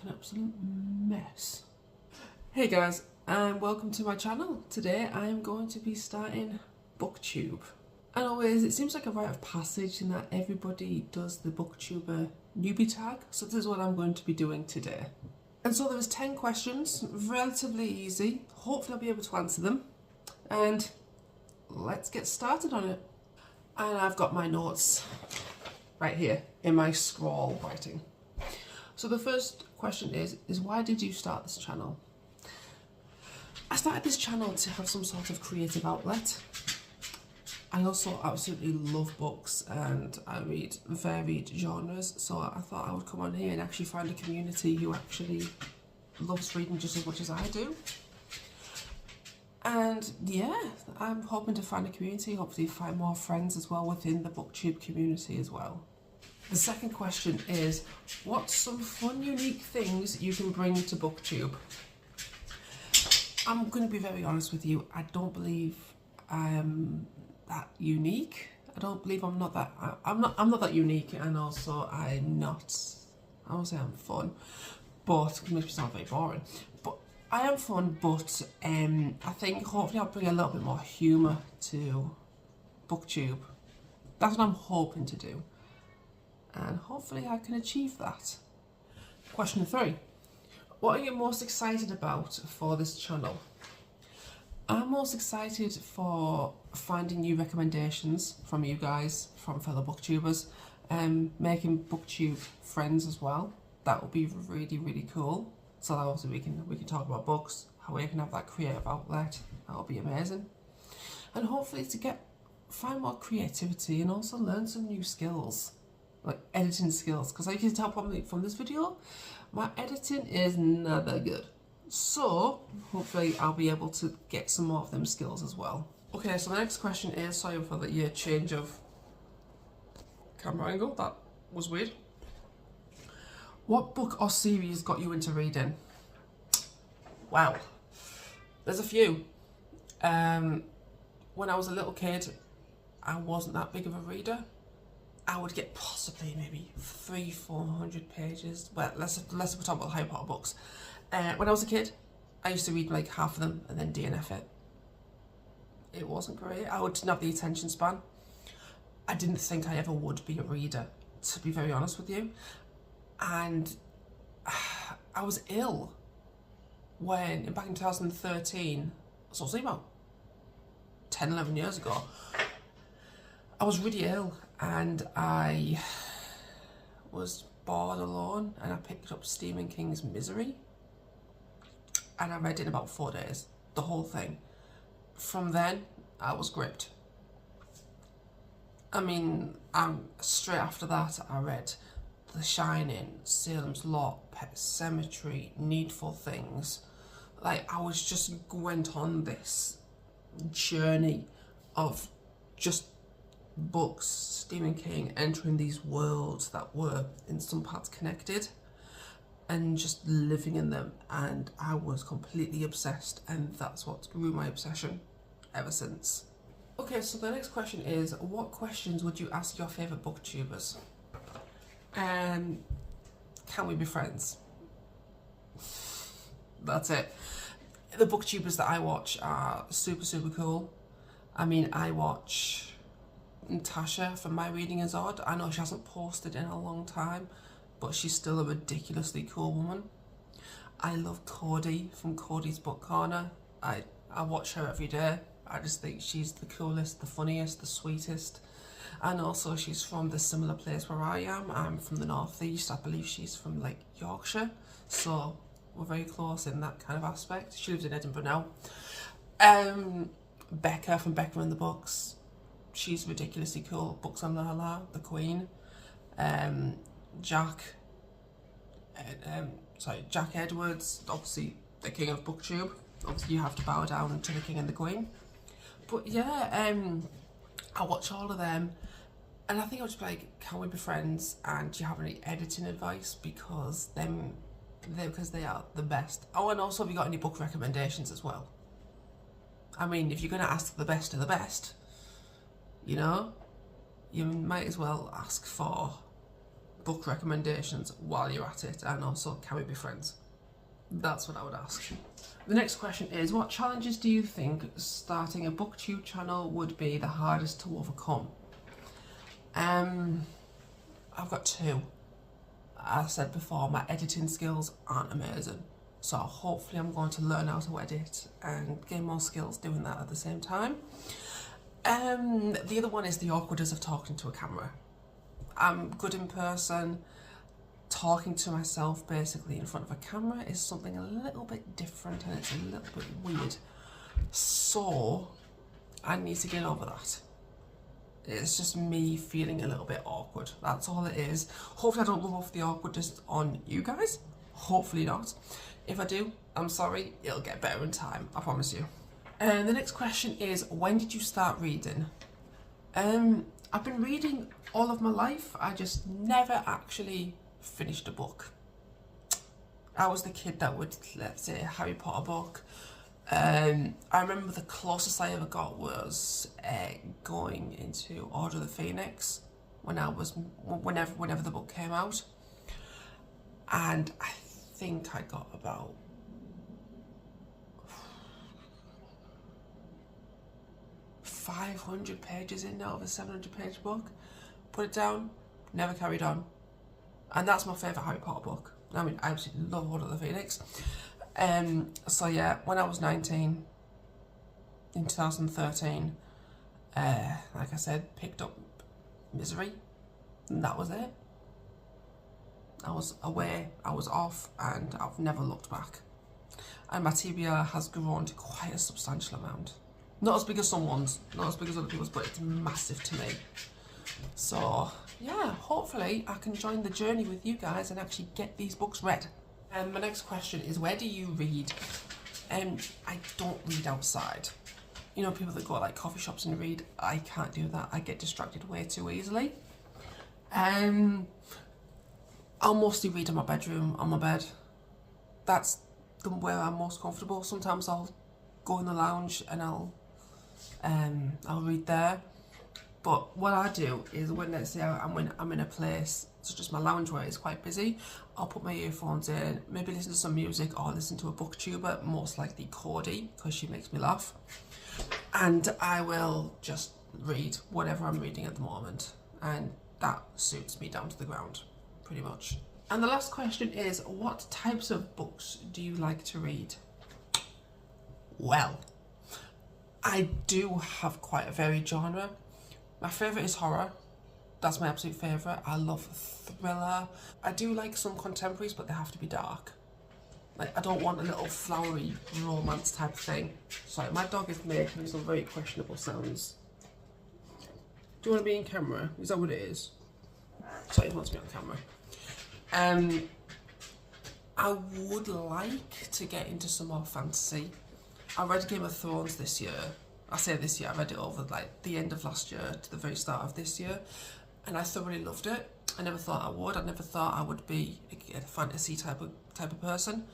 an absolute mess. Hey guys, and welcome to my channel. Today I am going to be starting Booktube. And always, it seems like a rite of passage in that everybody does the Booktuber Newbie Tag, so this is what I'm going to be doing today. And so there's 10 questions, relatively easy. Hopefully I'll be able to answer them. And let's get started on it. And I've got my notes right here in my scroll writing. So the first question is why did you start this channel? I started this channel to have some sort of creative outlet. I also absolutely love books and I read varied genres, so I thought I would come on here and actually find a community who actually loves reading just as much as I do. And yeah, I'm hoping to find a community, hopefully find more friends as well within the Booktube community as well. The second question is, what's some fun, unique things you can bring to Booktube? I'm going to be very honest with you, I don't believe I'm that unique. I don't believe I'm not that unique, and also I won't say I'm fun, but it makes me sound very boring. But I am fun, but I think hopefully I'll bring a little bit more humour to Booktube. That's what I'm hoping to do. And hopefully I can achieve that. Question 3. What are you most excited about for this channel? I'm most excited for finding new recommendations from you guys, from fellow booktubers, and making Booktube friends as well. That would be really, really cool. So that also we can talk about books, how we can have that creative outlet. That would be amazing. And hopefully to find more creativity and also learn some new skills, like editing skills, because I can tell probably from this video, my editing is not that good. So hopefully I'll be able to get some more of them skills as well. Okay, so the next question is, sorry for the change of camera angle, that was weird. What book or series got you into reading? Wow, there's a few. When I was a little kid, I wasn't that big of a reader. I would get possibly maybe 300-400 pages. Well, let's talk about Harry Potter books. When I was a kid, I used to read like half of them and then DNF it. It wasn't great. I didn't have the attention span. I didn't think I ever would be a reader, to be very honest with you. And I was ill back in 2013, so it's about 10-11 years ago. I was really ill and I was bored alone, and I picked up Stephen King's Misery and I read it in about 4 days, the whole thing. From then I was gripped. I mean, straight after that I read The Shining, Salem's Lot, Pet Sematary, Needful Things. Like, I went on this journey of just books, Stephen King, entering these worlds that were in some parts connected and just living in them, and I was completely obsessed, and that's what grew my obsession ever since. Okay, so the next question is, what questions would you ask your favourite booktubers? And can we be friends? That's it. The booktubers that I watch are super, super cool. I mean, I watch Natasha from My Reading Is Odd. I know she hasn't posted in a long time, but she's still a ridiculously cool woman. I love Cody from Cody's Book Corner. I watch her every day. I just think she's the coolest, the funniest, the sweetest. And also she's from the similar place where I am. I'm from the northeast. I believe she's from like Yorkshire. So we're very close in that kind of aspect. She lives in Edinburgh now. Becca from Becca and the Books. She's ridiculously cool. Books on Lala, the Queen. Jack Edwards, obviously the king of Booktube. Obviously you have to bow down to the king and the queen. But yeah, I watch all of them, and I think I'll just be like, can we be friends, and do you have any editing advice, because they are the best. Oh, and also have you got any book recommendations as well? I mean, if you're going to ask the best of the best, you know, you might as well ask for book recommendations while you're at it, and also can we be friends? That's what I would ask. The next question is, what challenges do you think starting a booktube channel would be the hardest to overcome? I've got two. As I said before, my editing skills aren't amazing, so hopefully I'm going to learn how to edit and gain more skills doing that at the same time. The other one is the awkwardness of talking to a camera. I'm good in person. Talking to myself basically in front of a camera is something a little bit different, and it's a little bit weird. So I need to get over that. It's just me feeling a little bit awkward. That's all it is. Hopefully I don't rub off the awkwardness on you guys. Hopefully not. If I do, I'm sorry. It'll get better in time, I promise you. And the next question is, when did you start reading? I've been reading all of my life. I just never actually finished a book. I was the kid that would, let's say, a Harry Potter book. I remember the closest I ever got was going into Order of the Phoenix whenever the book came out, and I think I got about 500 pages in out of a 700-page book. Put it down, never carried on. And that's my favourite Harry Potter book. I mean, I absolutely love Order of the Phoenix. So yeah, when I was 19, in 2013, like I said, picked up Misery, and that was it. I was away, I was off, and I've never looked back. And my TBR has grown to quite a substantial amount. Not as big as someone's, not as big as other people's, but it's massive to me. So yeah, hopefully I can join the journey with you guys and actually get these books read. And my next question is, where do you read? I don't read outside. You know, people that go like coffee shops and read, I can't do that. I get distracted way too easily. I'll mostly read in my bedroom, on my bed. That's where I'm most comfortable. Sometimes I'll go in the lounge and I'll read there. But what I do is, when let's say I'm in a place such as my lounge where it's quite busy, I'll put my earphones in, maybe listen to some music or listen to a booktuber, most likely Cody, because she makes me laugh. And I will just read whatever I'm reading at the moment. And that suits me down to the ground, pretty much. And the last question is, what types of books do you like to read? Well, I do have quite a varied genre. My favourite is horror. That's my absolute favourite. I love thriller. I do like some contemporaries, but they have to be dark. Like, I don't want a little flowery romance type of thing. Sorry, my dog is making some very questionable sounds. Do you want to be in camera? Is that what it is? Sorry, he wants me on camera. I would like to get into some more fantasy. I read Game of Thrones this year. I say this year, I read it over like the end of last year to the very start of this year, and I thoroughly loved it. I never thought I would. I never thought I would be a fantasy type of person.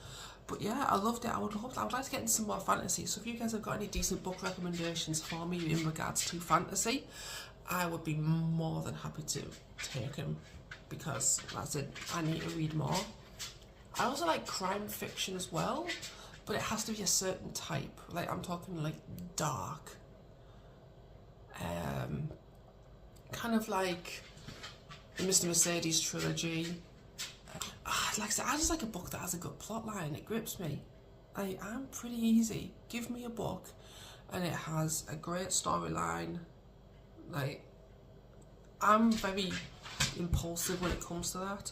But yeah, I loved it. I would like to get into some more fantasy. So if you guys have got any decent book recommendations for me in regards to fantasy, I would be more than happy to take them, because like I said, I need to read more. I also like crime fiction as well, but it has to be a certain type. Like, I'm talking like dark. Kind of like the Mr. Mercedes trilogy. Like I said, I just like a book that has a good plot line. It grips me. I'm pretty easy. Give me a book and it has a great storyline. Like, I'm very impulsive when it comes to that.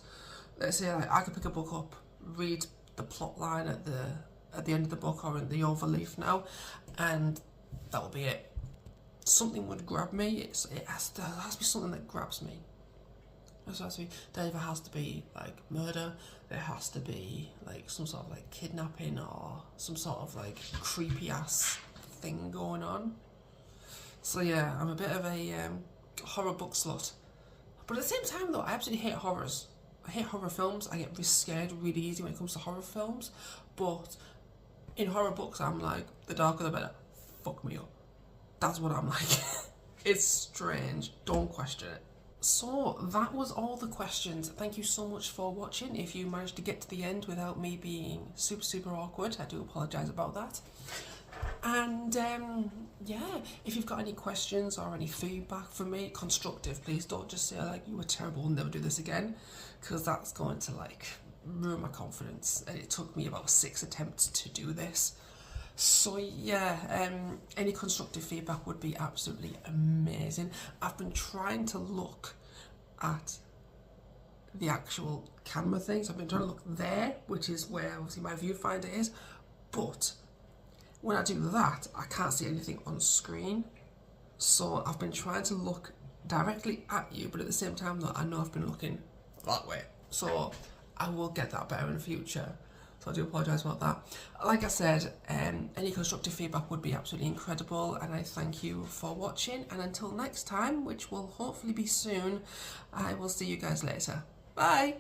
Let's say like, I could pick a book up, read the plot line at the end of the book or in the overleaf now, and that will be it. Something would grab me. There has to be something that grabs me. There either has to be like murder, there has to be like some sort of like kidnapping or some sort of like creepy ass thing going on. So yeah, I'm a bit of a horror book slut. But at the same time though, I absolutely hate horrors. I hate horror films. I get scared really easy when it comes to horror films. But in horror books, I'm like, the darker the better. Fuck me up. That's what I'm like. It's strange. Don't question it. So that was all the questions. Thank you so much for watching. If you managed to get to the end without me being super awkward, I do apologise about that. And yeah, if you've got any questions or any feedback for me, constructive, please don't just say like you were terrible and never do this again, because that's going to like ruin my confidence. And it took me about 6 attempts to do this. So yeah, any constructive feedback would be absolutely amazing. I've been trying to look at the actual camera thing, so I've been trying to look there, which is where obviously my viewfinder is, but when I do that, I can't see anything on screen. So I've been trying to look directly at you, but at the same time though, I know I've been looking that way. So I will get that better in the future. So I do apologise about that. Like I said, any constructive feedback would be absolutely incredible, and I thank you for watching. And until next time, which will hopefully be soon, I will see you guys later. Bye!